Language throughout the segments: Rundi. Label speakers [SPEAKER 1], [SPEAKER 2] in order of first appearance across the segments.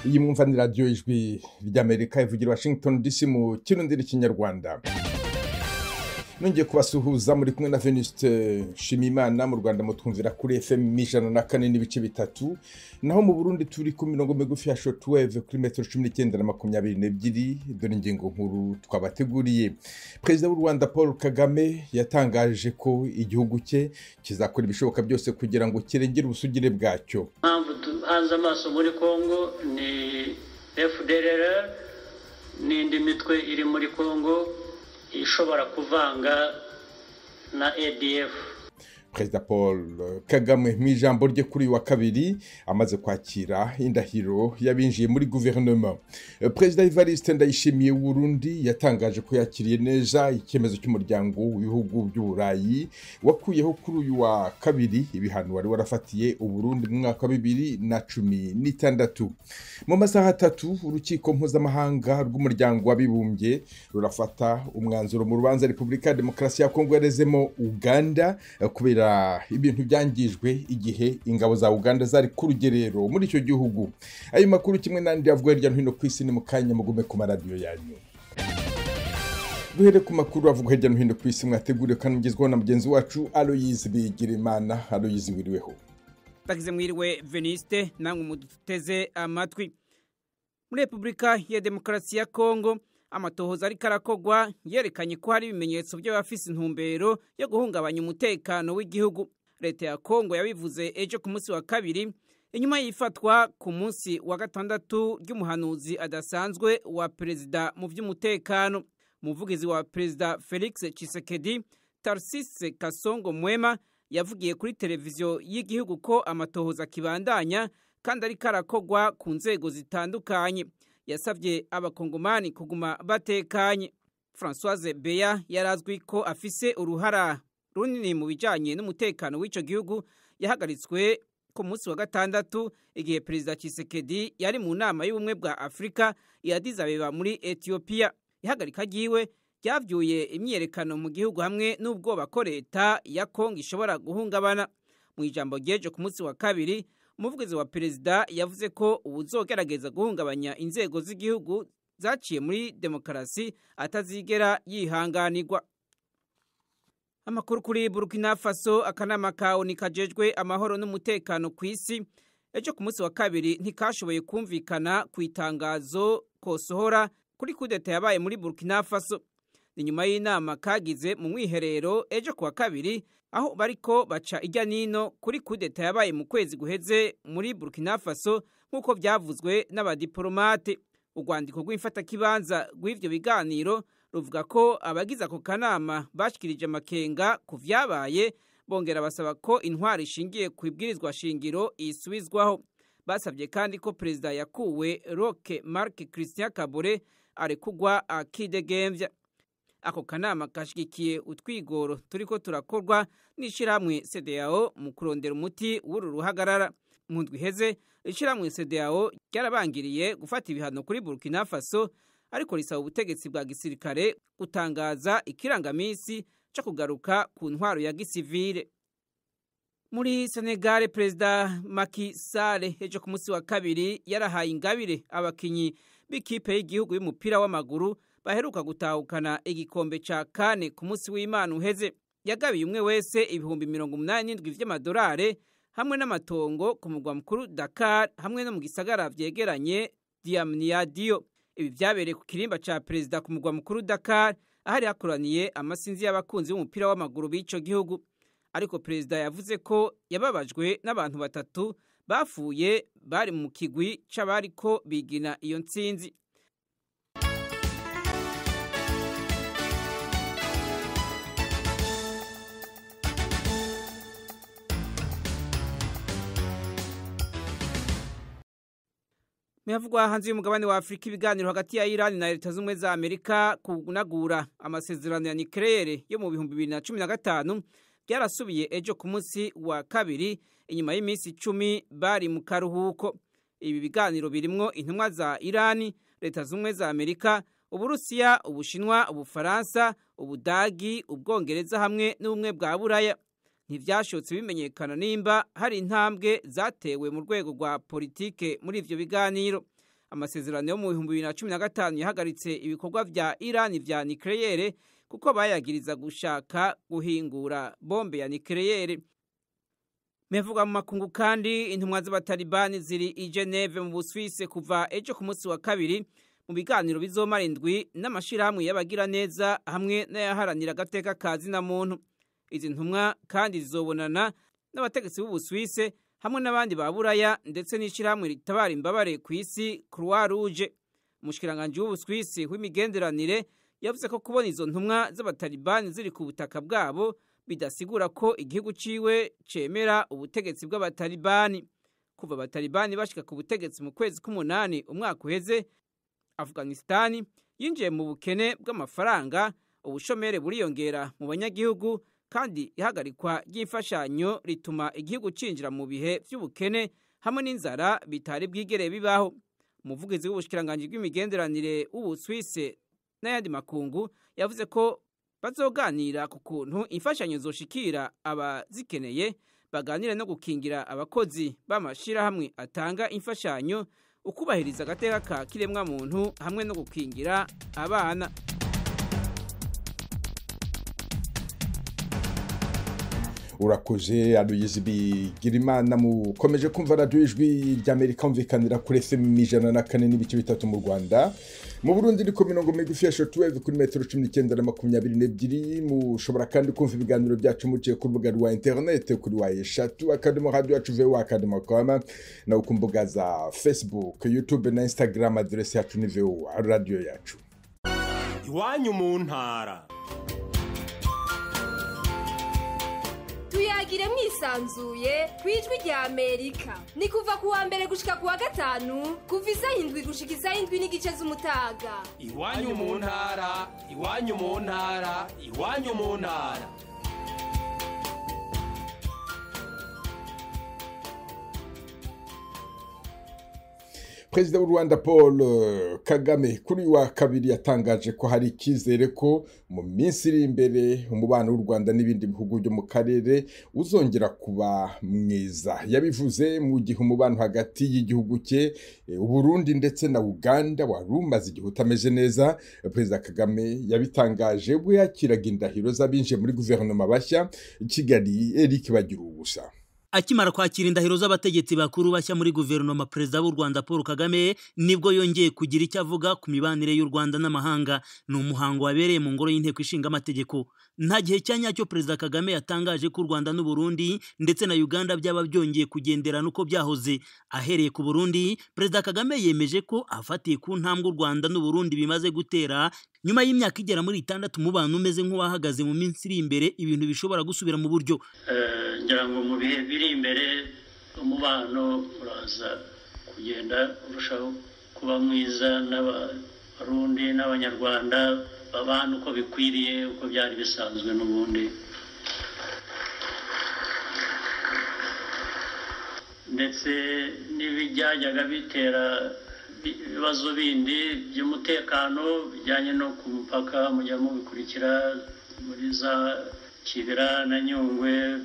[SPEAKER 1] iyi mwumva ni radiyo ijwi ry'Amerika ivugira Washington DC mu kirundi n'ikinyarwanda. Nongeye kubasuhuza muri kumwe na Venuste Nshimiyimana. Mu Rwanda mutwumvira kuri FM 104.3, naho mu Burundi turi ku mirongo migufi ya shortwave kuri metero 19 na 22. Dore ingingo nkuru twabateguriye. Perezida w'u Rwanda Paul Kagame yatangaje ko igihugu cye kizakora ibishoboka byose kugira ngo kirengere ubusugire bwacyo.
[SPEAKER 2] Hanze amaso muri Kongo ni FDLR n'indi mitwe iri muri Kongo ishobora kuvanga na ADF.
[SPEAKER 1] Perezida Paul Kagame mu ijambo rye kuri wa kabiri amaze kwakira indahiro yabinjiye muri guverinoma. Perezida Evariste Ndayishimiye w'u Burundi yatangaje ko yakiriye neza icyemezo cy'umuryango w'ibihugu by'Uburayi wakuyeho kuri uyu wa kabiri ibihano wari warafatiye u Burundi mu mwaka wa 2016. Mu masaha atatu urukiko mpuzamahanga rw'umuryango w'abibumbye rurafata umwanzuro mu rubanza Repubulika ya Demokarasi ya Kongo yarezemo Uganda kubera ibintu byangijwe igihe ingabo za Uganda zari ku rugerero muri icyo gihugu. Ayo makuru kimwe n'andi avuga hirya no hino ku isi ni mu kanya mugume ku maradiyo yanyu. Duhere ku makuru avuga hirya no hino ku isi mwateguriwe kandi mugezweho na mugenzi wacu Aloyizi Bigirimana. Aloyizi, wiriweho?
[SPEAKER 3] Bagize mwiriwe Veniste, namwe muduteze amatwi. Muri Repubulika ya Demokarasi ya Kongo amatohoza ari karakogwa yerekanye ko hari ibimenyetso by'abafise intumbero yo guhungabanya umutekano w'igihugu. Leta ya Kongo yabivuze ejo ku munsi wa kabiri inyuma yifatwa ku munsi wa gatandatu ry'umuhanuzi adasanzwe wa perezida mu by'umutekano. Umuvugizi wa perezida Felix Tshisekedi, Tarsise Kasongo Mwema, yavugiye kuri televiziyo y'igihugu ko amatohoza kibandanya kandi ari karakogwa ku nzego zitandukanye. Yasabye abakongomani kuguma batekanye. Françoise Beya yarazwi ko afise uruhara runini mu bijanye n'umutekano w'ico gihugu yahagaritswe ku munsi wa gatandatu igihe perezida Tshisekedi yari mu nama y'ubumwe bwa Afrika ya Addis Abeba muri Ethiopia. Ihagarika ryiwe ryavyuye imyerekano mu gihugu hamwe n'ubwoba ko leta ya Kongo ishobora guhungabana. Mu ijambo ryejo ku munsi wa kabiri, umuvugizi wa perezida yavuze ko ubuzogerageza guhungabanya inzego z'igihugu zaciye muri demokarasi atazigera yihanganirwa. Amakuru kuri Burkina Faso, akanama ka ONU kajejwe amahoro n'umutekano ku isi ejo ku munsi wa kabiri ntikashoboye kumvikana ku itangazo kosohora kuri kudeta yabaye muri Burkina Faso. Ni nyuma y'inama kagize mu mwiherero ejo ku wa kabiri aho bariko baca ijya nino kuri kudeta yabaye mu kwezi guheze muri Burkina Faso nk'uko byavuzwe n'abadiplomate. Urwandiko rw'imfatakibanza rw'ivyo biganiro ruvuga ko abagize ako kanama bashikirije amakenga ku vyabaye, bongera basaba ko intwari ishingiye ku ibwirizwa shingiro isubizwaho. Basabye kandi ko perezida yakuwe Roch Marc Christian Kabore arekugwa akidegemvya. Ako kanama kashigikiye utwigoro turiko turakorwa n'ishirahamwe CEDEAO mu kurondera umuti w'uru ruhagarara. Mu ndwi iheze ishirahamwe CEDEAO ryarabangiriye gufata ibihano kuri Burkina Faso, ariko risaba ubutegetsi bwa gisirikare gutangaza ikirangamisi cyo kugaruka ku ntwaro ya gisivile. Muri Senegal, perezida Macky Sall ejo ku munsi wa kabiri yarahaye ingabire abakinyi b'ikipe y'igihugu y'umupira w'amaguru baheruka gutahukana igikombe ca kane ku munsi w'Imana uheze. Yagabiye umwe wese ibihumbi 87 vy'amadolari hamwe n'amatongo ku mugwa mukuru Dakar hamwe no mu gisagara vyegeranye Diamniadio. Ibi vyabereye ku kirimba ca perezida ku mugwa mukuru Dakar ahari hakoraniye amasinzi y'abakunzi b'umupira w'amaguru b'ico gihugu. Ariko perezida yavuze ko yababajwe n'abantu batatu bafuye bari mu kigwi c'abariko bigina iyo ntsinzi. Mevugwa hanze y'umugabane wa Afrika, ibiganiro hagati ya Iran na Leta Zunze za Amerika kunagura amasezerano ya nucleaire yo mu 2015 byarasubiye ejo ku munsi wa kabiri inyuma y'iminsi 10 bari mu karuhuko. Ibi biganiro birimwo intumwa za Iran, Leta Zunze za Amerika, Uburusiya, Ubushinwa, Ubufaransa, Ubudagi, Ubwongereza hamwe n'ubumwe bwa Buraya. ntivyashotse bimenyekana nimba hari intambwe zatewe mu rwego rwa politike muri ivyo biganiro. amasezerano yo mu 2015 yahagaritse ibikorwa vya Iran vya nucleaire kuko bayagiriza gushaka guhingura bombe ya nucleaire. Mevuga mu makungu kandi intumwa z'abatalibani ziri i Geneve mu Busuwisi kuva ejo ku munsi wa kabiri mu biganiro bizomara indwi n'amashirahamwe y'abagira neza hamwe n'ayaharanira agateka ka zina muntu. Izi ntumwa kandi zizobonana n'abategetsi b'Ubusuwisi hamwe n'abandi ba Buraya ndetse n'ishirahamwe ritabara imbabare ku isi Croix Rouge. Umushikiranganje w'Ubusuwisi w'imigenderanire yavuze ko kubona izo ntumwa z'abatalibani ziri ku butaka bwabo bidasigura ko igihugu ciwe cemera ubutegetsi bw'abatalibani. Kuva abatalibani bashika ku butegetsi mu kwezi k'umunani umwaka uheze, Afghanistan yinjiye mu bukene bw'amafaranga, ubushomere buriyongera mu banyagihugu kandi ihagarikwa ry'imfashanyo rituma igihugu cinjira mu bihe vy'ubukene hamwe n'inzara bitari bwigere bibaho. Umuvugizi w'ubushikiranganje bw'imigenderanire w'Ubusuwisi n'ayandi makungu yavuze ko bazoganira ku kuntu imfashanyo zoshikira abazikeneye, baganira no gukingira abakozi b'amashirahamwe atanga imfashanyo, ukubahiriza agateka ka kiremwa muntu hamwe no gukingira abana.
[SPEAKER 1] Urakoze Aloyizi Bigirimana. Mukomeje kumva radio Ijwi ry'Amerika umvikanira kuri FM 104.3 mu Rwanda. Mu Burundi niko mirongo migufi ya shortwave kuri metero 19 na 22. Mushobora kandi kumva ibiganiro byacu muciye ku rubuga rwa internet kuri wa Academy Radio yacu voa.com na ku mbuga za Facebook, YouTube na Instagram. Adresse yacu ni VOA Radio yacu.
[SPEAKER 4] Iwanyu mu ntara.
[SPEAKER 5] Tuyagire mwisanzuye kwijwi rya Amerika. Ni kuva kuwa mbere gushika kuwa gatanu kuva isaha 7 gushika isaha 7:30 z'umutaga.
[SPEAKER 4] Iwanyu mu ntara, iwanyu mu ntara, iwanyu mu ntara.
[SPEAKER 1] Perezida w'u Rwanda Paul Kagame kuri wa kabiri yatangaje ko hari ikizere ko mu minsi iri imbere umubano w'u Rwanda n'ibindi bihugu byo mu karere uzongera kuba mwiza. Yabivuze mu gihe umubano hagati y'igihugu cye u Burundi ndetse na Uganda wari umaze igihe utameze neza. Perezida Kagame yabitangaje ubwo yakiraga indahiro z'abinjiye muri guverinoma bashya i Kigali. Eric Bagiruwubusa.
[SPEAKER 6] Akimara kwakira indahiro z'abategetsi bakuru bashya muri guverinoma, Perezida w'u Rwanda Paul Kagame nibwo yongeye kugira icyo avuga ku mibanire y'u Rwanda n'amahanga. Ni umuhango wabereye mu ngoro y'inteko ishinga amategeko. Nta gihe cyanyacyo Perezida Kagame yatangaje ko u Rwanda n'u Burundi ndetse na Uganda byaba byongeye kugenderana uko byahoze. Ahereye ku Burundi, Perezida Kagame yemeje ko afatiye ku ntambwe u Rwanda n'u Burundi bimaze gutera nyuma y'imyaka igera muri 6 umubano umeze nk'uwahagaze mu minsi iri imbere ibintu bishobora gusubira mu buryo.
[SPEAKER 2] Ngira ngo mu bihe biri imbere umubano uraza kugenda urushaho kuba mwiza n'abarundi n'abanyarwanda babana uko bikwiriye, uko byari bisanzwe n'ubundi, ndetse n'ibijyaga bitera ibibazo bindi by'umutekano bijyanye no ku mupaka mujya mubikurikira muri za Kibira na Nyungwe.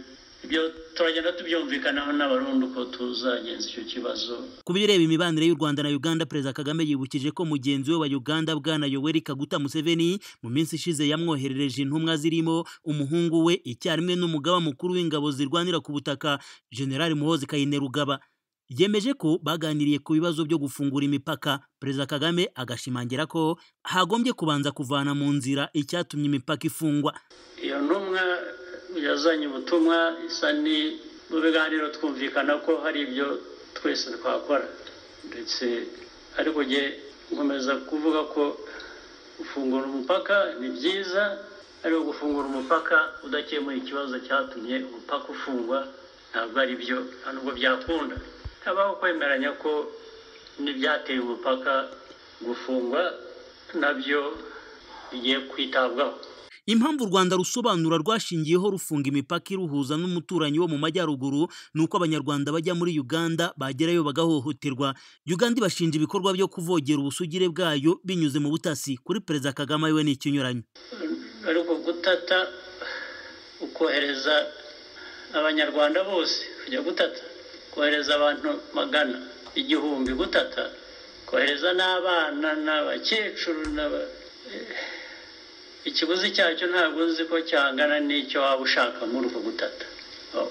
[SPEAKER 2] Ibyo turagenda tubyumvikanaho n'abarundi uko tuzagenza icyo kibazo.
[SPEAKER 6] Ku bireba imibanire y'u Rwanda na Uganda, Perezida Kagame yibukije ko mugenzi we wa Uganda Bwana Yoweri Kaguta Museveni mu minsi ishize yamwoherereje intumwa zirimo umuhungu we icyarimwe n'umugaba mukuru w'ingabo zirwanira ku butaka General Muhoozi Kainerugaba. Yemeje ko baganiriye ku bibazo byo gufungura imipaka. Perezida Kagame agashimangira ko hagombye kubanza kuvana mu nzira icyatumye imipaka ifungwa.
[SPEAKER 2] Iyo ntumwa yazanye ubutumwa isa ni mu biganiro twumvikana ko hari ibyo twese twakora, ndetse ariko nge nkomeza kuvuga ko gufungura umupaka ni byiza, ariko gufungura umupaka udakemuye ikibazo cyatumye umupaka ufungwa ntabwo ari byo, ntabwo byakunda. Habaho kwemeranya ko n'ibyateye umupaka gufungwa nabyo bigiye kwitabwaho.
[SPEAKER 6] Impamvu u Rwanda rusobanura rwashingiyeho rufunga imipaka iruhuza n'umuturanyi wo mu majyaruguru nuko abanyarwanda bajya muri Uganda bagerayo bagahohoterwa. Uganda ibashinja ibikorwa byo kuvogera ubusugire bwayo binyuze mu butasi. Kuri Perezida Kagame we ni ikinyuranyo.
[SPEAKER 2] Ariko gutata ukohereza abanyarwanda bose kujya gutata, kohereza abantu magana igihumbi gutata kohereza n'abana n'abakecuru ikiguzi cyacyo ntabwo uzi ko cyangana n'icyo waba ushaka muri uko gutata,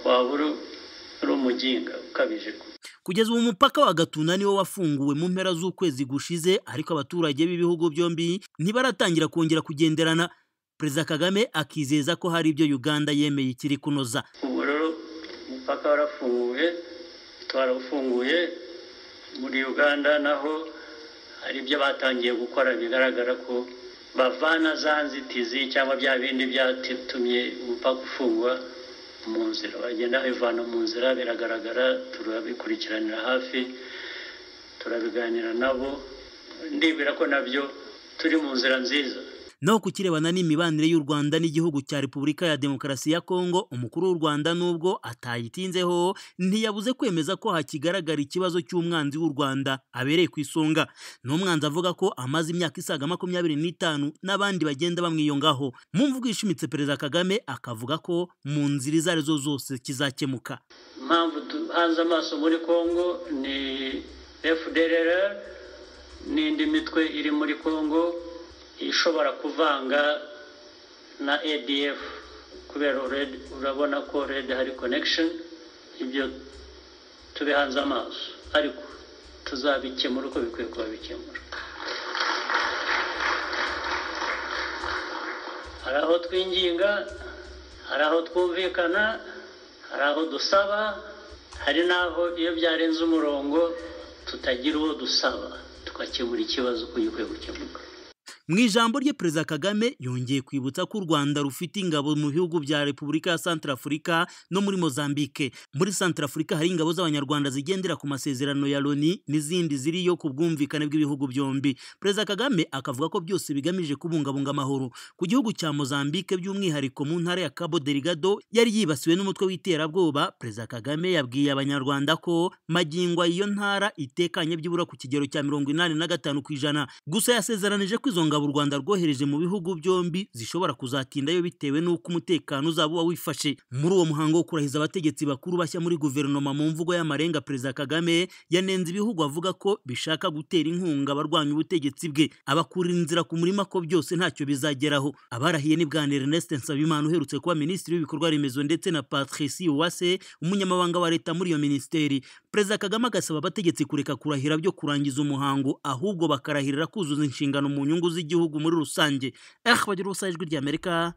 [SPEAKER 2] waba uri umuginga ukabije.
[SPEAKER 6] Kugeza ubu umupaka wa Gatuna niwo wafunguwe mu mpera z'ukwezi gushize, ariko abaturage b'ibihugu byombi ntibaratangira kongera kugenderana. Perezida Kagame akizeza ko hari ibyo Uganda yemeye ikiri kunoza.
[SPEAKER 2] Ubu rero umupaka warafunguye, twarawufunguye. Muri Uganda naho hari ibyo batangiye gukora, bigaragara ko bavana za nzitizi cyangwa bya bindi byatumye umupaka ufungwa mu nzira, bagenda bivana mu nzira, biragaragara, turabikurikiranira hafi, turabiganira nabo, ndibwira ko nabyo turi mu nzira nziza.
[SPEAKER 6] No kukirebana n'imibanire y'u Rwanda n'igihugu cya Repubulika ya Demokarasi ya Kongo, umukuru w'u Rwanda nubwo atayitinzeho ntiyabuze kwemeza ko hakigaragara ikibazo cy'umwanzi w'u Rwanda abereye ku isonga. N'umwanzi avuga ko amaze imyaka isaga 25 n'abandi bagenda bamwiyongaho. Mu mvugo ishimitse Perezida Kagame akavuga ko mu nzira izo arizo zose kizakemuka.
[SPEAKER 2] Impamvu tuhanze amaso muri Kongo ni FDLR n'indi mitwe iri muri Kongo ishobora kuvanga na ADF, kubera urabona ko Red hari connection. Ibyo tubihanze amaso, ariko tuzabikemura uko bikwiye kuba bikemura. Hari aho twinginga, hari aho twumvikana, hari aho dusaba, hari n'aho iyo byarenze umurongo tutagira uwo dusaba, tukakemura ikibazo uko gikwiye gukemuka.
[SPEAKER 6] Mu ijambo rye Perezida Kagame yongeye kwibutsa ko u Rwanda rufite ingabo mu bihugu bya Repubulika ya Centrafrica no muri Mozambique. Muri Centrafrica hari ingabo z'abanyarwanda zigendera ku masezerano ya Loni n'izindi ziriyo ku bwumvikane bw'ibihugu byombi. Perezida Kagame akavuga ko byose bigamije kubungabunga amahoro. Ku gihugu cya Mozambique by'umwihariko mu ntara ya Cabo Delgado yari yibasiwe n'umutwe w'iterabwoba, Perezida Kagame yabwiye abanyarwanda ko magingo iyo ntara itekanye byibura ku kigero cya 85%. Gusa yasezeranije ko izo ngabo u Rwanda rwohereje mu bihugu byombi zishobora kuzatindayo bitewe n'uko umutekano uzaba wifashe. Muri uwo muhango wo kurahiza abategetsi bakuru bashya muri guverinoma mu mvugo y'amarenga, Perezida Kagame yanenze ibihugu avuga ko bishaka gutera inkunga abarwanya ubutegetsi bwe, abakurira inzira ku murima ko byose ntacyo bizageraho. Abarahiye ni Bwana Ernest Nsabimana uherutse kuba minisitiri w'ibikorwa remezo, ndetse na Patrice Uwase umunyamabanga wa leta muri iyo minisiteri. Perezida Kagame agasaba abategetsi kureka kurahira byo kurangiza umuhango, ahubwo bakarahirira kuzuza inshingano mu nyungu z'igihugu muri rusange. Bagira ubusa ijwi ry'Amerika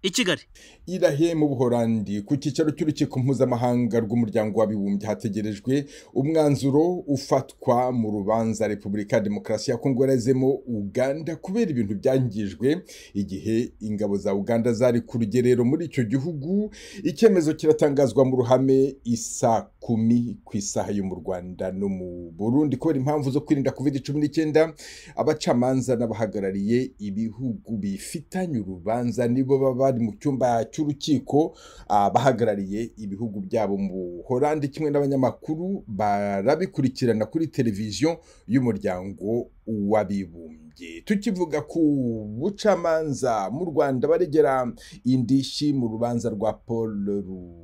[SPEAKER 6] i Kigali.
[SPEAKER 1] Irahe mu Buholandi ku cyicaro cy'urukiko mpuzamahanga rw'umuryango w'abibumbye hategerejwe umwanzuro ufatwa mu rubanza Repubulika ya Demokarasi ya Kongo yarazemo Uganda kubera ibintu byangijwe igihe ingabo za Uganda zari ku rugerero muri icyo gihugu. Icyemezo kiratangazwa mu ruhame isa 10 ku isaha yo mu Rwanda no mu Burundi kubera impamvu zo kwirinda COVID-19. Abacamanza n'abahagarariye ibihugu bifitanye urubanza nibo baba mu cyumba cy'urukiko, bahagarariye ibihugu byabo mu Buholandi kimwe n'abanyamakuru barabikurikirana kuri televiziyo y'umuryango w'abibumbye. Tukivuga ku bucamanza mu Rwanda baregera indishyi mu rubanza rwa Paul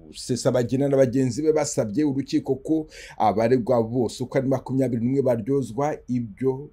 [SPEAKER 1] Rusesabagina na bagenzi be basabye urukiko ko abaregwa bose uko ari 21 baryozwa ibyo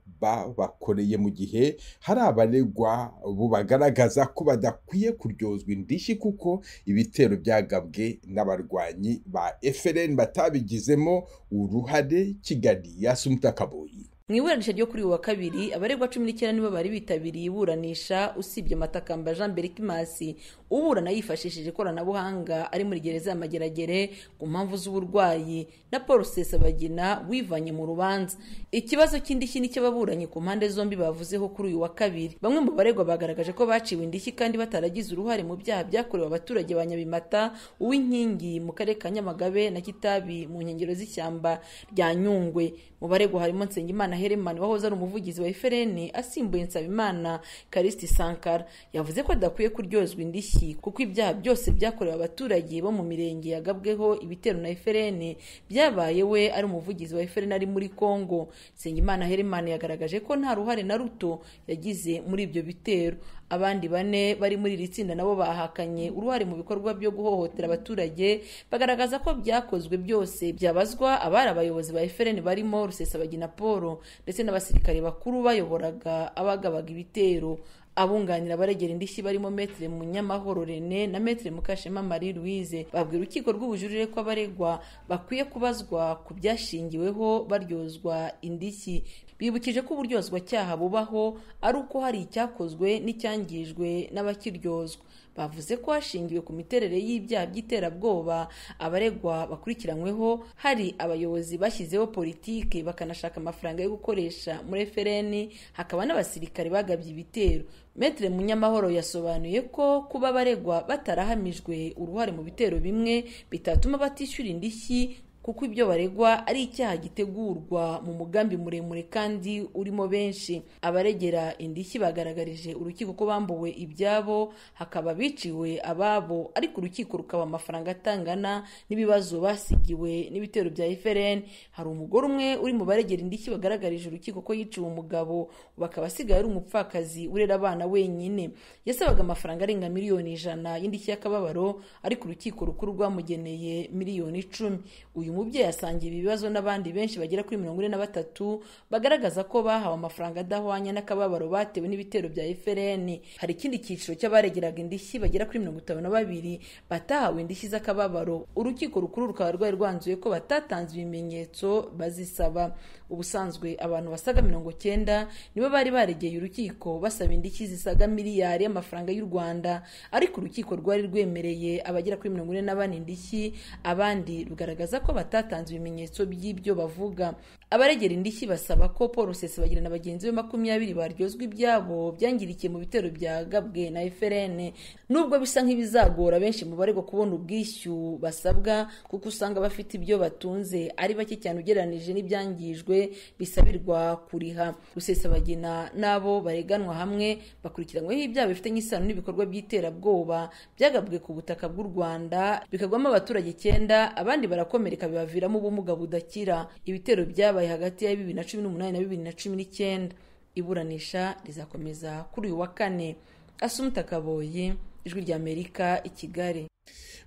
[SPEAKER 1] bakoreye, mu gihe hari abaregwa bo bagaragaza ko badakwiye kuryozwa indishyi kuko ibitero byagabwe n'abarwanyi ba FLN batabigizemo uruhare. Kigali Yasumta Kaboyi.
[SPEAKER 7] Mu iburanisha ryo kuri uwa kabiri abaregwa 19 nibo bari bitabiriye iburanisha, usibye Matakamba Jean Berikimasi uburana yifashishije ikoranabuhanga ari muri gereza y'Amageragere ku mpamvu z'uburwayi, na Paul Rusesabagina wivanye mu rubanza. Ikibazo cy'indishyi nicyo baburanye ku mpande zombi bavuzeho kuri uyu wa kabiri. Bamwe mu baregwa bagaragaje ko baciwe indishyi kandi bataragize uruhare mu byaha byakorewe abaturage ba Nyabimata, Uwinkingi mu karere ka Nyamagabe na Kitabi mu nkengero z'ishyamba rya Nyungwe. Mu baregwa harimo Nsengimana Herman wahoze ari umuvugizi wa FLN asimbuye Nsabimana Karisti Sankara. Yavuze ko adakwiye kuryozwa indishyi kuko ibyaha byose byakorewe abaturage bo mu mirenge yagabweho ibitero na FLN byabaye we ari umuvugizi wa FLN ari muri Kongo. Nsengimana Herman yagaragaje ko nta ruhare na ruto yagize muri ibyo bitero. abandi 4 bari muri iri tsinda nabo bahakanye uruhare mu bikorwa byo guhohotera abaturage, bagaragaza ko byakozwe byose byabazwa abari abayobozi ba FRN barimo Rusesabagina Paul ndetse n'abasirikare bakuru bayoboraga abagabaga ibitero. Abunganira abaregera indishyi barimo Maître Munyamahoro René na Maître Mukashema Marie Louise babwira urukiko rw'ubujurire ko abaregwa bakwiye kubazwa ku byashingiweho baryozwa indishyi. Bibukije ko uburyozwa cyaha bubaho ari uko hari icyakozwe n'icyangijwe n'abakiryozwa. Bavuze ko hashingiwe ku miterere y'ibyaha by'iterabwoba abaregwa bakurikiranyweho hari abayobozi bashyizeho politike bakanashaka amafaranga yo gukoresha muri FRN, hakaba n'abasirikare bagabye ibitero. Maître Munyamahoro yasobanuye ko kuba abaregwa batarahamijwe uruhare mu bitero bimwe bitatuma batishyura indishyi, kuko ibyo baregwa ari icyaha gitegurwa mu mugambi muremure kandi urimo benshi. Abaregera indishyi bagaragarije urukiko ko bambuwe ibyabo, hakaba biciwe ababo, ariko urukiko rukaba amafaranga atangana n'ibibazo basigiwe n'ibitero bya FRN. Hari umugore umwe uri mu baregera indishyi bagaragarije urukiko ko yiciwe umugabo, bakaba asigaye ari umupfakazi urera abana wenyine. Yasabaga amafaranga arenga miliyoni 100 y'indishyi y'akababaro, ariko urukiko rukuru rwamugeneye miliyoni 10. Uyu mubyeyi asangiye ibibazo n'abandi benshi bagera kuri 43 bagaragaza ko bahawe amafaranga adahwanya n'akababaro batewe n'ibitero bya FRN. Hari ikindi cyiciro cy'abaregeraga indishyi bagera kuri 52 batahawe indishyi z'akababaro. Urukiko rukuru rukaba rwari rwanzuye ko batatanze ibimenyetso bazisaba. Ubusanzwe abantu basaga 90 nibo bari baregeye urukiko basaba indishyi zisaga miliyari y'amafaranga y'u Rwanda, ariko urukiko rwari rwemereye abagera kuri 44 indishyi, abandi rugaragaza ko batatanze ibimenyetso by'ibyo bavuga. Abaregera indishyi basaba ko Paul Rusesabagina na bagenzi be 20 baryozwa ibyabo byangirikiye mu bitero byagabwe na FRN. Nubwo bisa nk'ibizagora benshi mu baregwa kubona ubwishyu basabwa, kuko usanga bafite ibyo batunze ari bake cyane ugereranije n'ibyangijwe bisabirwa kuriha. Rusesabagina nabo bareganwa hamwe bakurikiranyweho ibyaha bifitanye isano n'ibikorwa by'iterabwoba byagabwe ku butaka bw'u Rwanda, bikagwamo abaturage 9, abandi barakomereka bibaviramo ubumuga budakira. Ibitero byabaye hagati ya 2018 na 2019. Iburanisha rizakomeza kuri uyu wa 4. Asumta Kaboyi, Ijwi ry'Amerika, i Kigali.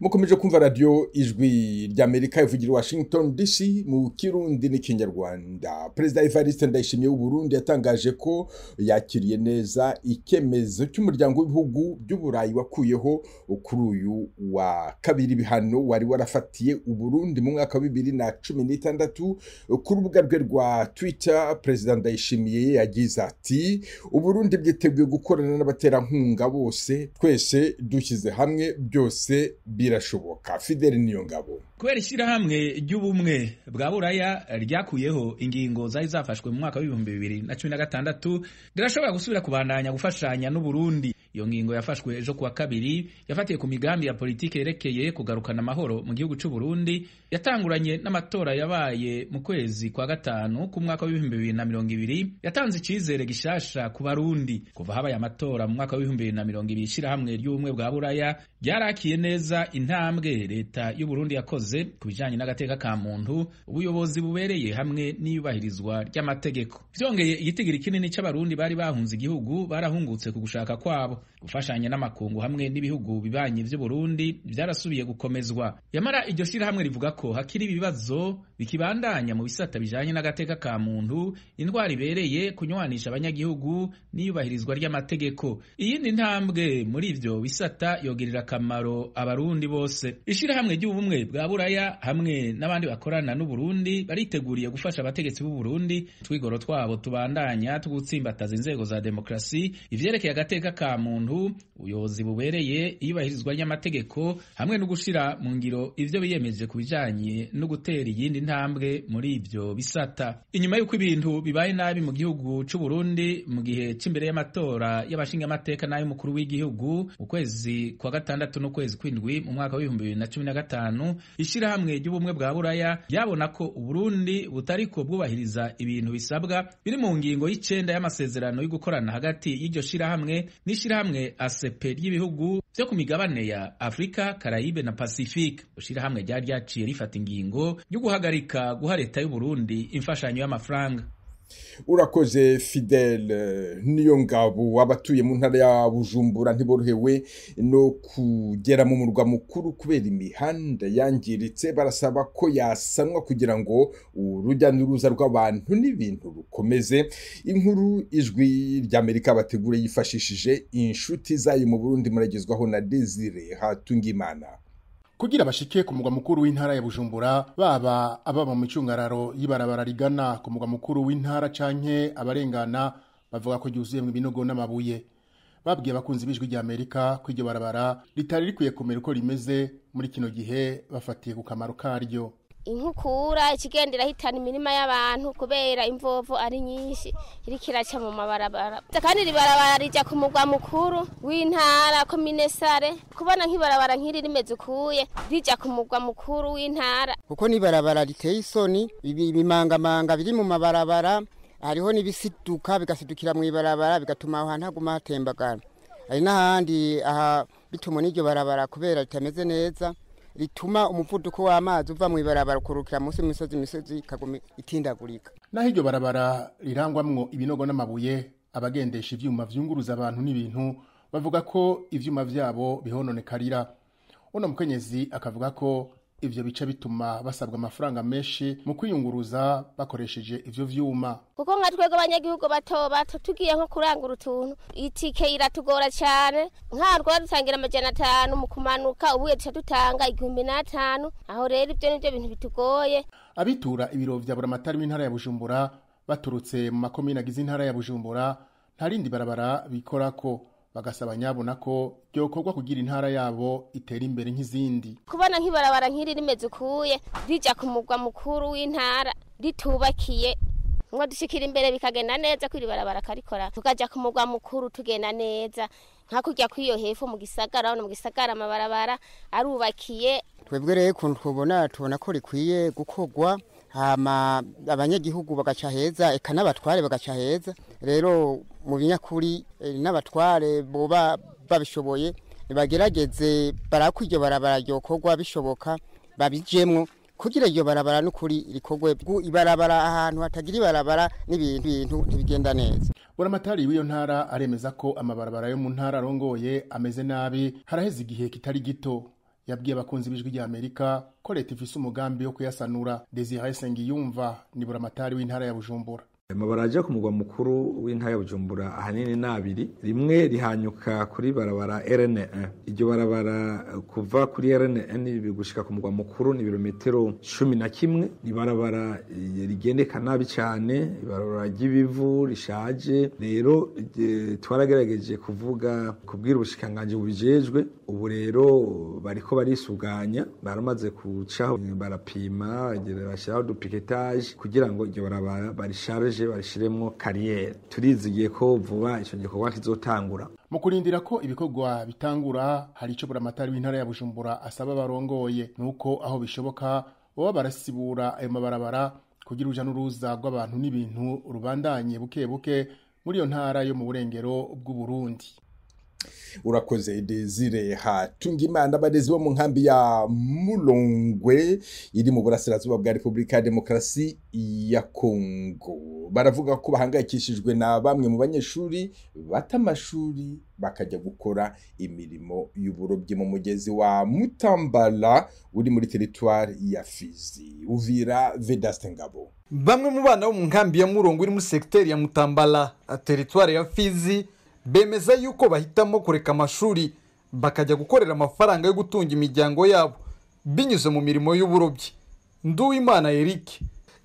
[SPEAKER 1] Mukomeje kumva radio Ijwi ry'Amerika ivugira Washington DC mu Kirundi n'Ikinyarwanda. President Evariste Ndayishimiye w'u Burundi yatangaje ko yakiriye neza ikemezo cy'umuryango w'ibihugu by'Uburayi wakuyeho kuri uyu wa kabiri bihano wari warafatiye u Burundi mu mwaka wa 2016. Ku rubuga rwe rwa Twitter, President Ndayishimiye yagize ati u Burundi bwiteguye gukorana n'abaterankunga bose, twese dushyize hamwe byose birashoboka. Fidel Niyongabo.
[SPEAKER 8] Kubera ishyirahamwe ry'ubumwe bwa Buraya ryakuyeho ingingo zari zafashwe mu mwaka wa 2016, rirashobora gusubira kubandanya gufashanya n'u Burundi. Iyo ngingo yafashwe ejo kuwa kabiri yafatiye ku migambi ya politike yerekeye kugarukana amahoro mu gihugu cy'u Burundi, yatanguranye n'amatora yabaye mu kwezi kwa gatanu ku mwaka wa 2020, yatanze icizere gishasha ku Barundi. Kuva habaye amatora mu mwaka wa 2020, ishyirahamwe ry'ubumwe bwa Buraya ryarakiye neza intambwe leta y'u Burundi yakoze ku bijanye n'agateka ka muntu, ubuyobozi bubereye hamwe n'iyubahirizwa ry'amategeko. Byongeye igitigiri kinini cy'abarundi bari bahunze igihugu barahungutse ku gushaka kwabo. Gufashanya n'amakungu hamwe n'ibihugu bibanye by'u Burundi byarasubiye gukomezwa. Yamara iryo shyirahamwe rivuga ko hakiri ibibazo bikibandanya mu bisata bijanye n'agateka ka muntu, indwara ibereye, kunywanisha abanyagihugu n'iyubahirizwa ry'amategeko. Iyindi ntambwe muri ivyo bisata yogirira akamaro abarundi bose. Ishyirahamwe ry'ubumwe bwa Buraya hamwe n'abandi bakorana n'u Burundi bariteguriye gufasha abategetsi b'u Burundi twigoro twabo tubandanya tugutsimbataza inzego za demokrasi, ivyerekeye agateka ka muntu, ubuyobozi bubereye, iyubahirizwa ry'amategeko hamwe no gushira mu ngiro ivyo biyemeje ku bijanye no gutera iyindi ntambwe muri ivyo bisata. Inyuma y'uko ibintu bibaye nabi mu gihugu cy'u Burundi mu gihe c'imbere y'amatora y'abashinga amateka n'ay'umukuru w'igihugu mu kwezi kwa gatandatu no kwezi kw'indwi mu mwaka wa 2015, ishyirahamwe ry'ubumwe bwa Buraya yabona ko u Burundi butariko bwubahiriza ibintu bisabwa biri mu ngingo y'9 y'amasezerano yo gukorana hagati y'iryo shyirahamwe n'ishyirahamwe ACP ry'ibihugu byo ku migabane ya Afrika, Karayibe na Pacifique. Ishyirahamwe ryari ryaciye rifata ingingo yo guhagarika guha leta y'u Burundi imfashanyo y'amafaranga.
[SPEAKER 1] urakoze Fidele Niyongabo. Abatuye mu ntara ya Bujumbura ntiborohewe no kugera mu murwa mukuru kubera imihanda yangiritse, barasaba ko yasanwa kugira ngo urujya n'uruza rw'abantu n'ibintu rukomeze. Inkuru Ijwi ry'Amerika bategura yifashishije inshuti zayo mu Burundi, muragezwaho na Desire Hatungimana.
[SPEAKER 9] Kugira bashike ku mugwa mukuru w'intara ya Bujumbura, baba ababa mu cyungararo y'ibarabara rigana ku mugwa mukuru w'intara canke abarengana, bavuga ko ryuzuye mu binogo n'amabuye. Babwiye abakunzi b'Ijwi ry'Amerika ko iryo barabara ritari rikwiye kumera uko rimeze muri kino gihe, bafatiye ku kamaro karyo.
[SPEAKER 10] Inkukura ikigendera hitana imirima y'abantu kubera imvovo ari nyinshi iriko iraca mu mabarabara, kandi ribarabara rija ku mugwa mukuru w'intara komine Sare. Kubona nk'ibarabara nk'iri rimeze ukuye rija ku mugwa mukuru w'intara,
[SPEAKER 11] kuko ni barabara riteye isoni, ibimangamanga biri mu mabarabara, hariho n'ibisiduka bigasidukira mu ibarabara bigatuma aho hantu haguma hatembagara. Hari n'ahandi aha bituma n'iryo barabara kubera ritameze neza, rituma umuvuduko w'amazi uva mu ibarabara ukurukira munsi imisozi ikaguma itindagurika.
[SPEAKER 9] Naho iryo barabara rirangwamwo ibinogo n'amabuye, abagendesha ivyuma vyunguruza abantu n'ibintu bavuga ko ivyuma vyabo bihononekarira. Uno mukenyezi akavuga ko ivyo bica bituma basabwa amafaranga menshi mu kwiyunguruza bakoresheje ivyo vyuma,
[SPEAKER 10] kuko nka twego abanyagihugu bato bato tugiye nko kurangura utuntu itike iratugora cyane. Nka dutangira 500 mu kumanuka, ubuye duca dutanga 1500. Aho rero ibyo nibyo bintu bitugoye.
[SPEAKER 9] Abitura ibiro vya buramatari w'intara ya Bujumbura baturutse mu makomine agize intara ya Bujumbura nta rindi barabara bikorako, bagasaba nyabona ko byokorwa kugira intara yabo itera imbere nk'izindi.
[SPEAKER 10] Kubona nk'ibarabara nk'iri rimeze ukuye rija ku mugwa mukuru w'intara ritubakiye ngo dushikira imbere bikagenda neza, kwiri barabara karikora tukaja ku mugwa mukuru tugenda neza, nka kujya kwiyo hepfo mu gisagara. Mu gisagara amabarabara arubakiye.
[SPEAKER 11] Twebwe rero tubona ko rikwiye gukorwa, hama abanyagihugu bagaca heza, eka n'abatware bagaca heza. Rero mu binyakuri n'abatware boba babishoboye bagerageze barakwiryo barabara ryokorwa, bishoboka babijemwo kugira iryo barabara n'ukuri rikogwe. Ibarabara ahantu hatagira ibarabara n'ibintu ntibigenda neza.
[SPEAKER 9] Buramatari w'iyo ntara aremeza ko amabarabara yo mu ntara arongoye ameze nabi, haraheze igihe kitari gito. Yabwiye abakunzi b'Ijwi ry'Amerika ko leta ifise umugambi wo kuyasanura. Desire Sengiyumva ni buramatari w'intara ya Bujumbura.
[SPEAKER 12] Amabara aja ku mugwa mukuru w'intara ya Bujumbura ahanini nabiri, rimwe rihanyuka kuri barabara RN1. Iryo barabara kuva kuri RN1 bigushika ku mugwa mukuru ni birometero 11. Ni barabara rigendeka nabi cyane, ibarabara ry'ibivu rishaje. Rero twaragerageje kuvuga kubwira ubushikanganje bubijejwe, ubu rero bariko barisuganya, baramaze kucaho barapima bashyiraho dupiquetage kugira ngo iryo barabara barisharge barishiremwo kariyeri. Turizigiye ko vuba ico gikorwa kizotangura.
[SPEAKER 9] Mu kurindira ko ibikorwa bitangura, hari ico buramatari w'intara ya Bujumbura asaba barongoye, nuko aho bishoboka baba barasibura ayo mabarabara kugira uja n'uruza rw'abantu n'ibintu rubandanye buke buke muri iyo ntara yo mu burengero bw'u Burundi.
[SPEAKER 1] Urakoze Desire Hatungimana. Abarezi bo mu nkambi ya Mulongwe iri mu burasirazuba bwa Repubulika ya Demokarasi ya Kongo baravuga ko bahangayikishijwe na bamwe mu banyeshuri bata amashuri bakajya gukora imirimo y'uburobyi mu mugezi wa Mutambala uri muri teritwari ya Fizi. Uvira Vedaste Ngabo.
[SPEAKER 13] Bamwe mu bana bo mu nkambi ya Mulongwe iri muri sekiteri ya Mutambala, teritwari ya Fizi, bemeza yuko bahitamo kureka amashuri bakajya gukorera amafaranga yo gutunga imiryango yabo binyuze mu mirimo y'uburobyi. Nduwimana Eric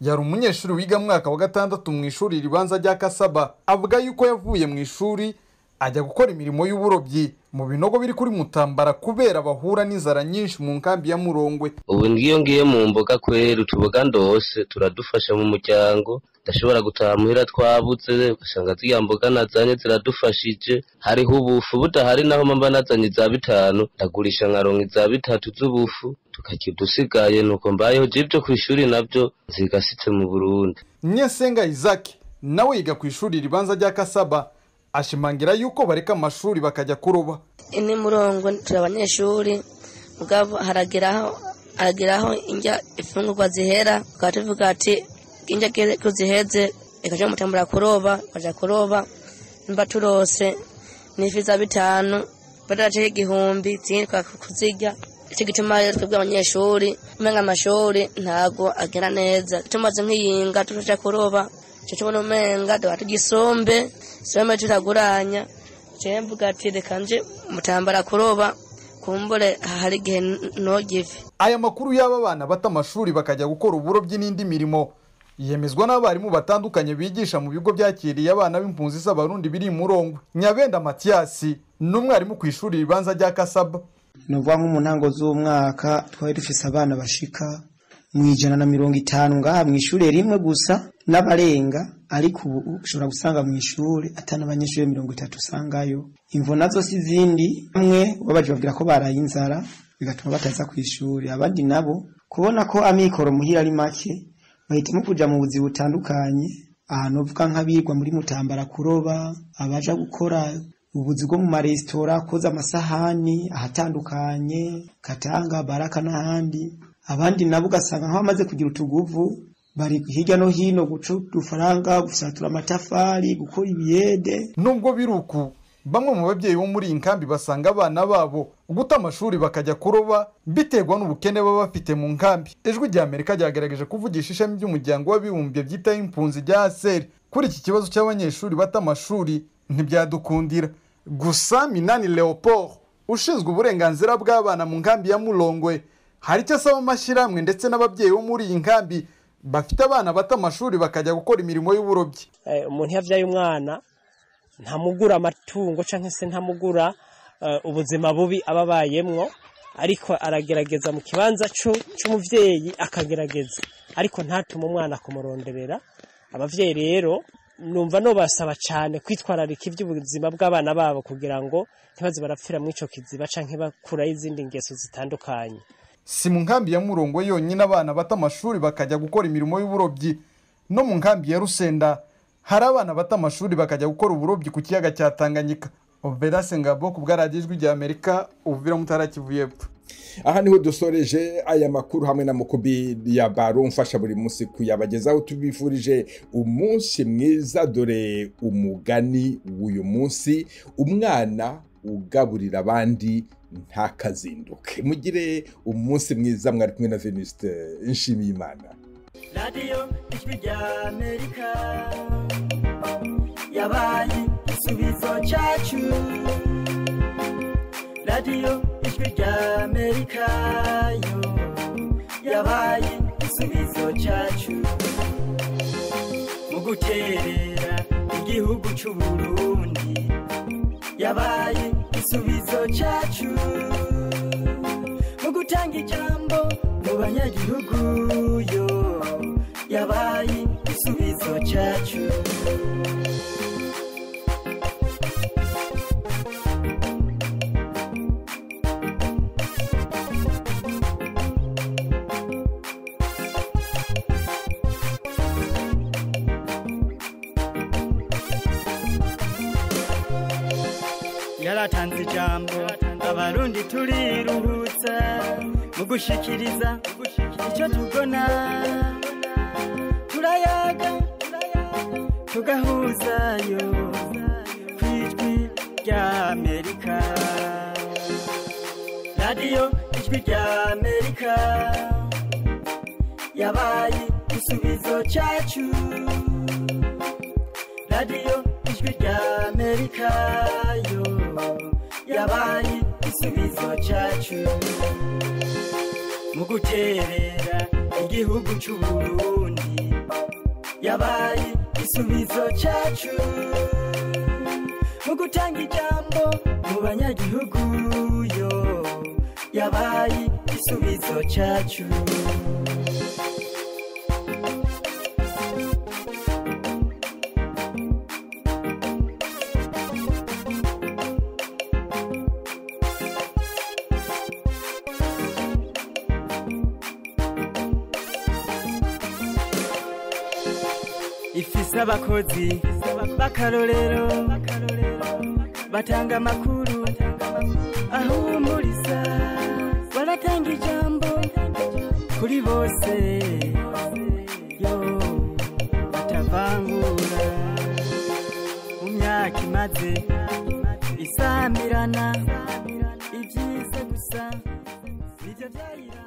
[SPEAKER 13] yari umunyeshuri wiga mwaka wa 6 mu ishuri ribanza rya Kasaba, avuga yuko yavuye mu ishuri ajya gukora imirimo y'uburobyi mu binogo biri kuri Mutambara kubera bahura n'inzara nyinshi mu nkambi ya Mulongwe.
[SPEAKER 14] Ubu ngiye mu mboga kwera utuboga ndose turadufasha mu muryango, ndashobora gutaha muhira twabutse ugasanga ziya mboga nazanye ziradufashije. Hariho ubufu budahari naho mamba nazanye za 5 ndagurisha nkaronka za 3 z'ubufu tukajya dusigaye, nuko mbayeho jibyo ku ishuri nabyo zigasitse mu Burundi.
[SPEAKER 13] Nyesenga Isaac nawe yiga ku ishuri ribanza rya Kasaba, ashimangira yuko bareka amashuri bakajya kuroba.
[SPEAKER 15] Ini Murongo turabanyeshuri mugabo harageraho injya ifungurwa zihera, ukatuvuga ati injya kuziheze ikaja mutambura kuroba baja kuroba mba turose n'ifi za 5 badaraje igihumbi zindwa kuzirya icyo gituma rero twebwe abanyeshuri umenga amashuri ntago agera neza tumaze nk'iyinga turaja kuroba cyo tubona umenga tuba tugisombe sombe turaguranya je mvuga ati reka nje mutambara kuroba kumbure hari igihe nogive.
[SPEAKER 13] Aya makuru y'aba bana bata amashuri bakajya gukora uburobyi n'indi mirimo yemezwa n'abarimu batandukanye bigisha mu bigo byakiriye abana b'impunzi z'abarundi biri mu Rongo. Nyabenda Mathiasi n'umwarimu ku ishuri ribanza rya Kasaba.
[SPEAKER 16] Nuvuga nko mu ntango z'umwaka twari dufise abana bashika mu 150 ngaha mu ishuri rimwe gusa n'abarenga, ariko ubu ushobora gusanga mu ishuri atana abanyeshuri 30 usangayo. Imvo nazo si zindi, bamwe babaje bavugira ko baraye inzara bigatuma bataza ku ishuri, abandi nabo kubona ko amikoro muhira ari make bahitamo kuja mu buzi butandukanye, ahantu uvuga nk'abirwa muri Mutambara kuroba, abaja gukora ubuzi bwo mu maresitora koza amasahani ahatandukanye Katanga, Baraka n'ahandi. Abandi nabo ugasanga nko bamaze kugira utuguvu bari hirya no hino guca udufaranga, gusatura amatafari, gukora ibiyede.
[SPEAKER 13] Nubwo biruku bamwe mu babyeyi bo muri inkambi basanga abana babo guta amashuri bakajya kuroba biterwa n'ubukene baba bafite mu nkambi. Ijwi rya Amerika ryagerageje kuvugisha ishami ry'umuryango w'abibumbye byita impunzi rya ASER kuri iki kibazo cy'abanyeshuri bata amashuri ntibyadukundira. Gusa Minani Leopold ushinzwe uburenganzira bw'abana mu nkambi ya Mulongwe hari icyo asaba amashyirahamwe ndetse n'ababyeyi bo muri iyi nkambi bafite abana bata amashuri bakajya gukora imirimo y'uburobyi.
[SPEAKER 17] Umuntu yavyaye umwana ntamugura amatungo canke se ntamugura ubuzima bubi ababayemwo, ariko aragerageza mu kibanza c'umuvyeyi akagerageza, ariko ntatuma umwana kumuronderera. Abavyeyi rero numva no basaba cyane kwitwararika iby'ubuzima bw'abana babo kugira ngo ntibaze barapfira mu ico kiziba canke bakura izindi ngeso zitandukanye.
[SPEAKER 13] Si mu nkambi ya Murongo yonyine abana bata amashuri bakajya gukora imirimo y'uburobyi, no mu nkambi ya Rusenda hari abana bata amashuri bakajya gukora uburobyi ku kiyaga cya Tanganyika. Oberase Ngabo ku bwaragijwe rya Amerika Uvira Mutara Kivu y'Epfo.
[SPEAKER 1] Aha niho dusoreje aya makuru hamwe na Mukubi ya Baro mfasha buri munsi kuyabagezaho. Tubifurije umunsi mwiza. Dore umugani w'uyu munsi: umwana ugaburira abandi ntakazinduke. Mugire umunsi mwiza. Mwari kumwe na Venuste Nshimiyimana.
[SPEAKER 18] Radio Ijwi rya Amerika yabaye igisubizo cyacu. Radio Ijwi rya Amerika yo yabaye igisubizo cyacu mu guterera igihugu cy'u Burundi, yabaye igisubizo cyacu mu gutanga ijambo mu banyagihugu yo yabaye igisubizo cyacu. Yaratanze ijambo abarundi turiruhutsa mu gushikiriza icyo tubona, turayaga tugahuzayo kw'Ijwi rya Amerika. Radio Ijwi rya Amerika yabaye igisubizo cyacu. Radio Ijwi rya Amerika yo yabaye igisubizo cyacu mu guterera igihugu cy'u Burundi, yabaye igisubizo cyacu mu gutanga ijambo mu banyagihugu yo yabaye igisubizo cyacu. Ifise abakozi b'akarorero batanga amakuru ahumuriza, baratanga ijambo kuri bose yo batavangura. imaze isamirana ibyiza gusa nibyo byayira